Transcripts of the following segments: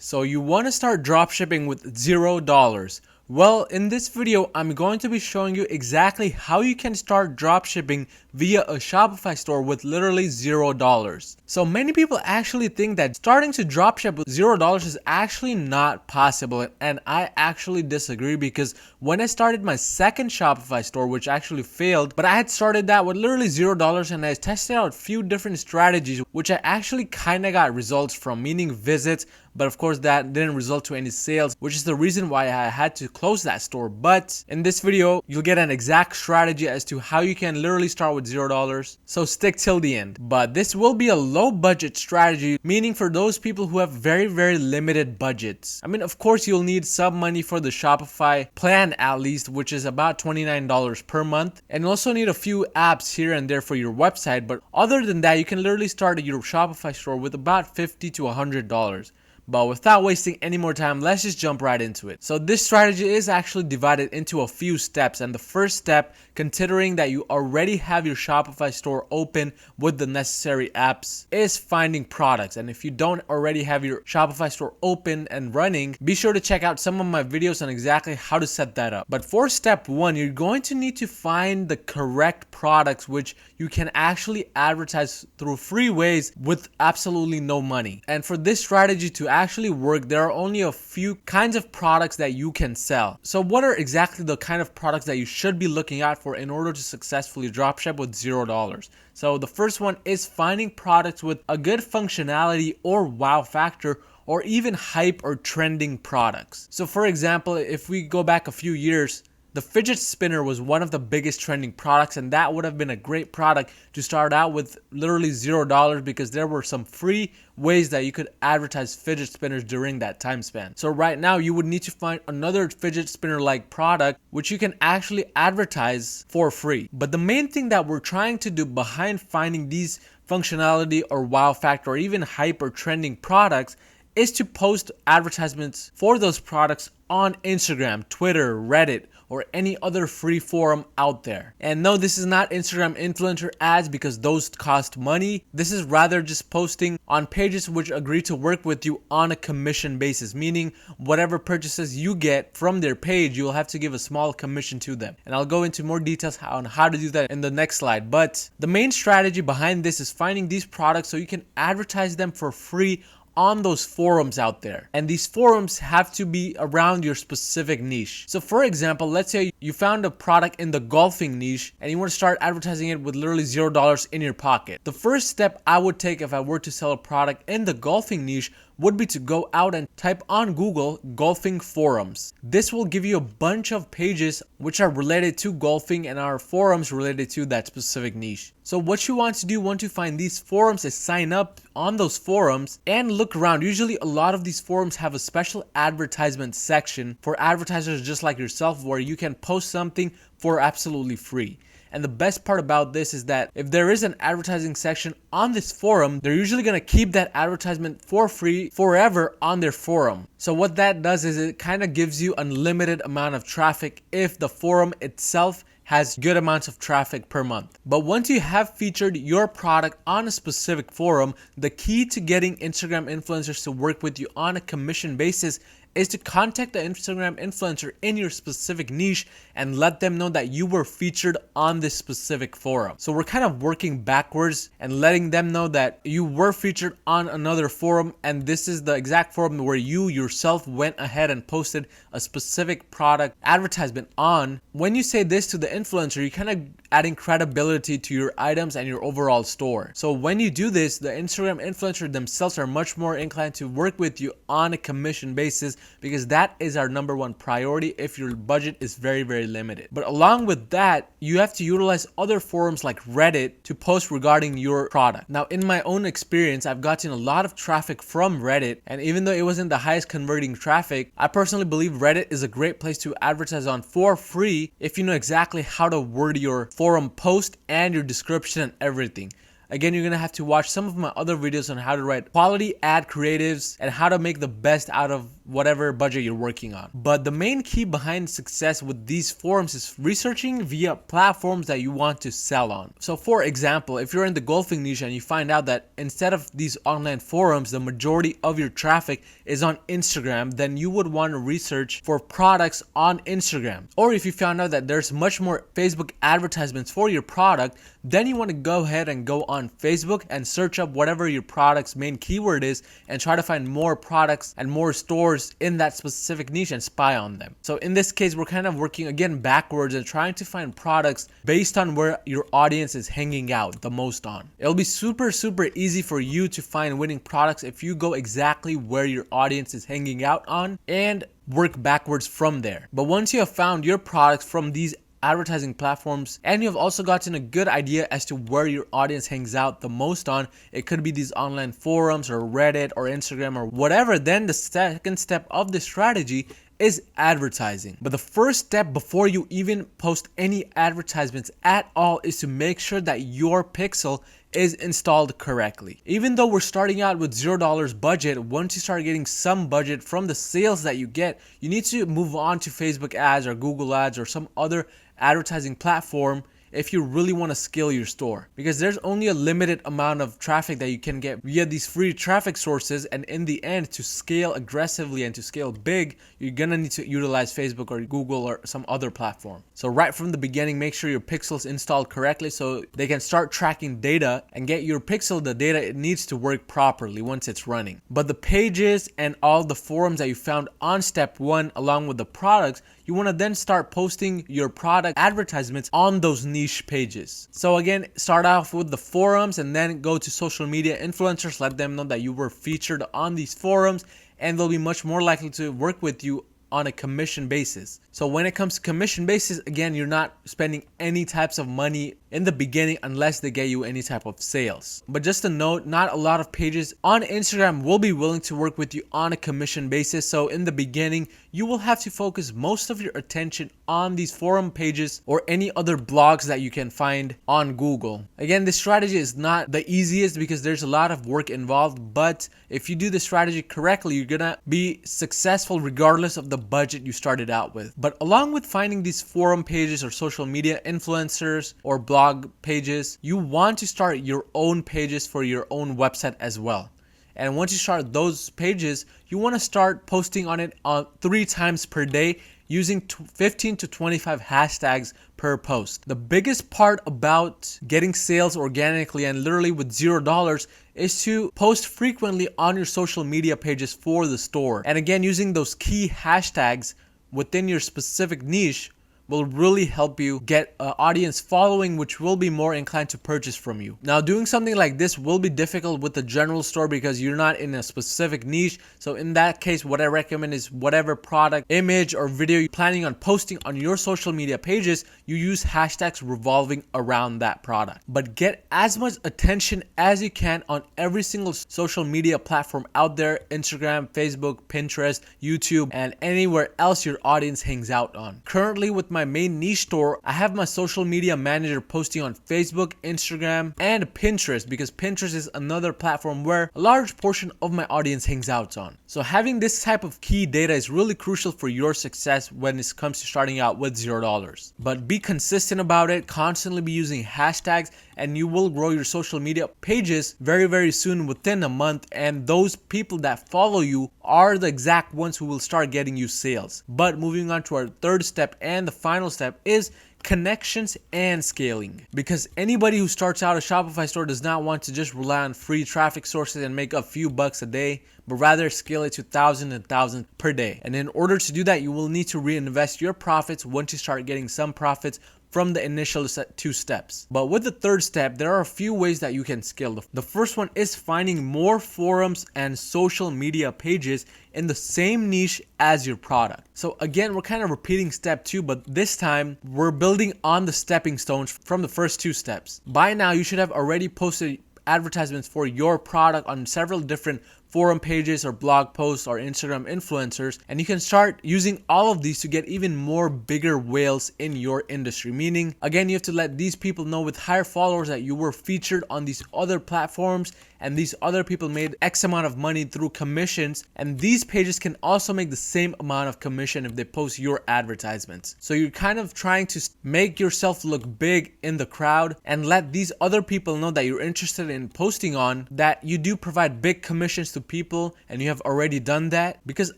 So you want to start dropshipping with $0. Well, in this video, I'm going to be showing you exactly how you can start dropshipping via a Shopify store with literally $0. So many people actually think that starting to dropship with $0 is actually not possible, and I actually disagree because when I started my second Shopify store, which actually failed, but I had started that with literally $0 and I tested out a few different strategies which I actually kind of got results from, meaning visits, but of course that didn't result to any sales, which is the reason why I had to close that store. But in this video, you'll get an exact strategy as to how you can literally start with $0. So stick till the end. But this will be a low budget strategy, meaning for those people who have very limited budgets. I mean, of course, you'll need some money for the Shopify plan at least, which is about $29 per month. And you also need a few apps here and there for your website. But other than that, you can literally start your Shopify store with about $50 to $100. But without wasting any more time, let's just jump right into it. So this strategy is actually divided into a few steps, and the first step, considering that you already have your Shopify store open with the necessary apps, is finding products. And if you don't already have your Shopify store open and running, be sure to check out some of my videos on exactly how to set that up. But for step one, you're going to need to find the correct products which you can actually advertise through free ways with absolutely no money. And for this strategy to actually work, there are only a few kinds of products that you can sell. So what are exactly the kind of products that you should be looking out for in order to successfully dropship with $0? So the first one is finding products with a good functionality or wow factor, or even hype or trending products. So for example, if we go back a few years, the fidget spinner was one of the biggest trending products, and that would have been a great product to start out with literally $0 because there were some free ways that you could advertise fidget spinners during that time span. So right now you would need to find another fidget spinner like product which you can actually advertise for free. But the main thing that we're trying to do behind finding these functionality or wow factor or even hype or trending products is to post advertisements for those products on Instagram, Twitter, Reddit, or any other free forum out there. And no, this is not Instagram influencer ads because those cost money. This is rather just posting on pages which agree to work with you on a commission basis, meaning whatever purchases you get from their page, you'll have to give a small commission to them. And I'll go into more details on how to do that in the next slide. But the main strategy behind this is finding these products so you can advertise them for free on those forums out there. And these forums have to be around your specific niche. So for example, let's say you found a product in the golfing niche and you want to start advertising it with literally $0 in your pocket. The first step I would take if I were to sell a product in the golfing niche would be to go out and type on Google golfing forums. This will give you a bunch of pages which are related to golfing and are forums related to that specific niche. So what you want to do once you find these forums is sign up on those forums and look around. Usually a lot of these forums have a special advertisement section for advertisers just like yourself where you can post something for absolutely free. And the best part about this is that if there is an advertising section on this forum, they're usually going to keep that advertisement for free forever on their forum. So what that does is it kind of gives you unlimited amount of traffic if the forum itself has good amounts of traffic per month. But once you have featured your product on a specific forum, the key to getting Instagram influencers to work with you on a commission basis is to contact the Instagram influencer in your specific niche and let them know that you were featured on this specific forum. So we're kind of working backwards and letting them know that you were featured on another forum, and this is the exact forum where you yourself went ahead and posted a specific product advertisement on. When you say this to the influencer, you kind of adding credibility to your items and your overall store. So when you do this, the Instagram influencer themselves are much more inclined to work with you on a commission basis because that is our number one priority if your budget is very limited. But along with that, you have to utilize other forums like Reddit to post regarding your product. Now, in my own experience, I've gotten a lot of traffic from Reddit, and even though it wasn't the highest converting traffic, I personally believe Reddit is a great place to advertise on for free if you know exactly how to word your forum post and your description and everything. again, you're gonna have to watch some of my other videos on how to write quality ad creatives and how to make the best out of whatever budget you're working on. But the main key behind success with these forums is researching via platforms that you want to sell on. So for example, if you're in the golfing niche and you find out that instead of these online forums, the majority of your traffic is on Instagram, then you would want to research for products on Instagram. Or if you found out that there's much more Facebook advertisements for your product, then you want to go ahead and go on Facebook and search up whatever your product's main keyword is and try to find more products and more stores in that specific niche and spy on them. So in this case, we're kind of working again backwards and trying to find products based on where your audience is hanging out the most on. It'll be super easy for you to find winning products if you go exactly where your audience is hanging out on and work backwards from there. But once you have found your products from these advertising platforms and you've also gotten a good idea as to where your audience hangs out the most on, it could be these online forums or Reddit or Instagram or whatever, then the second step of the strategy is advertising. But the first step before you even post any advertisements at all is to make sure that your pixel is installed correctly. Even though we're starting out with $0 budget, once you start getting some budget from the sales that you get, you need to move on to Facebook ads or Google ads or some other advertising platform if you really want to scale your store, because there's only a limited amount of traffic that you can get via these free traffic sources, and in the end, to scale aggressively and to scale big, you're gonna need to utilize Facebook or Google or some other platform. So right from the beginning, make sure your pixel's installed correctly so they can start tracking data and get your pixel the data it needs to work properly once it's running. But the pages and all the forums that you found on step 1 along with the products, you want to then start posting your product advertisements on those niche pages. So again, start off with the forums and then go to social media influencers, let them know that you were featured on these forums, and they'll be much more likely to work with you on a commission basis. So when it comes to commission basis, again, you're not spending any types of money in the beginning unless they get you any type of sales. But just a note, not a lot of pages on Instagram will be willing to work with you on a commission basis. So in the beginning, you will have to focus most of your attention on these forum pages or any other blogs that you can find on Google. Again, this strategy is not the easiest because there's a lot of work involved, but if you do the strategy correctly, you're gonna be successful regardless of the budget you started out with. But along with finding these forum pages or social media influencers or blog pages, you want to start your own pages for your own website as well. And once you start those pages, you want to start posting on it 3 times per day using 15 to 25 hashtags per post. The biggest part about getting sales organically and literally with $0 is to post frequently on your social media pages for the store. And again, using those key hashtags within your specific niche will really help you get an audience following which will be more inclined to purchase from you. Now, doing something like this will be difficult with the general store because you're not in a specific niche. So in that case, what I recommend is whatever product, image, or video you're planning on posting on your social media pages, you use hashtags revolving around that product. But get as much attention as you can on every single social media platform out there: Instagram, Facebook, Pinterest, YouTube, and anywhere else your audience hangs out on. Currently, with my main niche store, I have my social media manager posting on Facebook, Instagram, and Pinterest, because Pinterest is another platform where a large portion of my audience hangs out on. So having this type of key data is really crucial for your success when it comes to starting out with $0. But be consistent about it, constantly be using hashtags, and you will grow your social media pages very soon, within a month, and those people that follow you are the exact ones who will start getting you sales. But moving on to our third step and the final step is connections and scaling, because anybody who starts out a Shopify store does not want to just rely on free traffic sources and make a few bucks a day, but rather scale it to thousands and thousands per day. And in order to do that, you will need to reinvest your profits once you start getting some profits from the initial 2 steps. But with the third step, there are a few ways that you can scale. The first one is finding more forums and social media pages in the same niche as your product. So again, we're kind of repeating step 2, but this time we're building on the stepping stones from the first 2 steps. By now, you should have already posted advertisements for your product on several different forum pages or blog posts or Instagram influencers, and you can start using all of these to get even more bigger whales in your industry. Meaning, again, you have to let these people know with higher followers that you were featured on these other platforms and these other people made X amount of money through commissions, and these pages can also make the same amount of commission if they post your advertisements. So you're kind of trying to make yourself look big in the crowd and let these other people know that you're interested in posting on, that you do provide big commissions to people and you have already done that. Because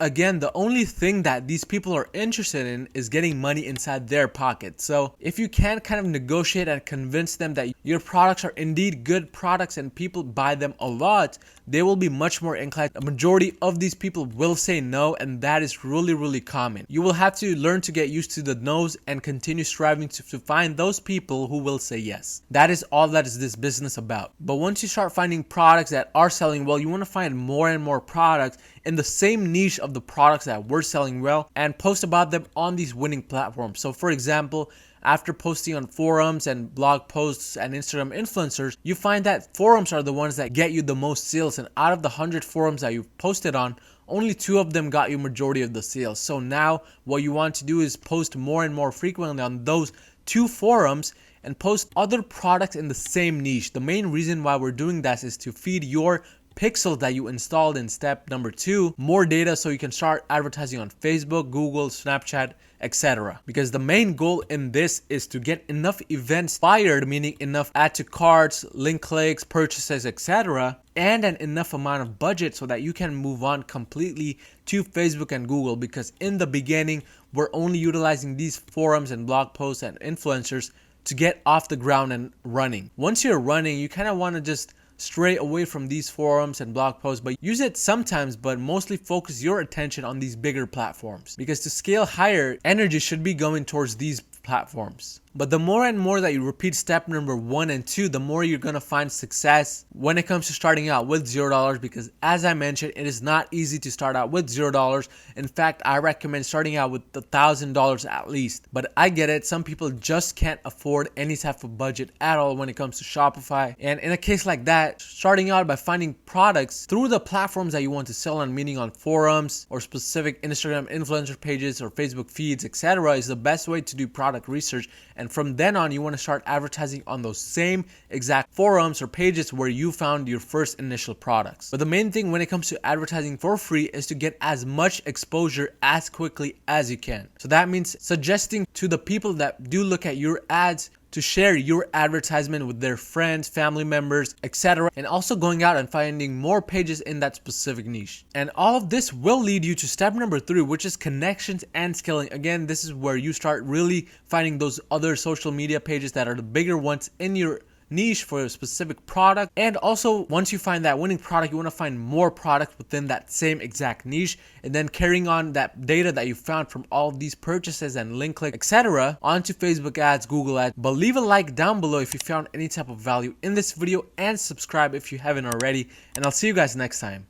again, the only thing that these people are interested in is getting money inside their pocket. So if you can kind of negotiate and convince them that your products are indeed good products and people buy them a lot, they will be much more inclined. A majority of these people will say no, and that is really common. You will have to learn to get used to the no's and continue striving to find those people who will say yes. That is all that is this business about. But once you start finding products that are selling well, you want to find more and more products in the same niche of the products that were selling well and post about them on these winning platforms. So for example, after posting on forums and blog posts and Instagram influencers, you find that forums are the ones that get you the most sales, and out of the 100 forums that you've posted on, only 2 of them got you majority of the sales. So now what you want to do is post more and more frequently on those 2 forums and post other products in the same niche. The main reason why we're doing that is to feed your pixels that you installed in step number 2 more data so you can start advertising on Facebook, Google, Snapchat, etc. Because the main goal in this is to get enough events fired, meaning enough add to carts, link clicks, purchases, etc., and an enough amount of budget so that you can move on completely to Facebook and Google. Because in the beginning, we're only utilizing these forums and blog posts and influencers to get off the ground and running. Once you're running, you kind of want to just stray away from these forums and blog posts, but use it sometimes, but mostly focus your attention on these bigger platforms, because to scale higher, energy should be going towards these platforms. But the more and more that you repeat step number 1 and 2, the more you're going to find success when it comes to starting out with $0, because as I mentioned, it is not easy to start out with $0. In fact, I recommend starting out with $1,000 at least. But I get it, some people just can't afford any type of budget at all when it comes to Shopify. And in a case like that, starting out by finding products through the platforms that you want to sell on, meaning on forums or specific Instagram influencer pages or Facebook feeds, etc., is the best way to do product research. And from then on, you want to start advertising on those same exact forums or pages where you found your first initial products. But the main thing when it comes to advertising for free is to get as much exposure as quickly as you can. So that means suggesting to the people that do look at your ads to share your advertisement with their friends, family members, etc. And also going out and finding more pages in that specific niche. And all of this will lead you to step number 3, which is connections and scaling. Again, this is where you start really finding those other social media pages that are the bigger ones in your niche for a specific product. And also, once you find that winning product, you want to find more products within that same exact niche, and then carrying on that data that you found from all of these purchases and link click, etc., onto Facebook ads, Google ads. But leave a like down below if you found any type of value in this video, and subscribe if you haven't already, and I'll see you guys next time.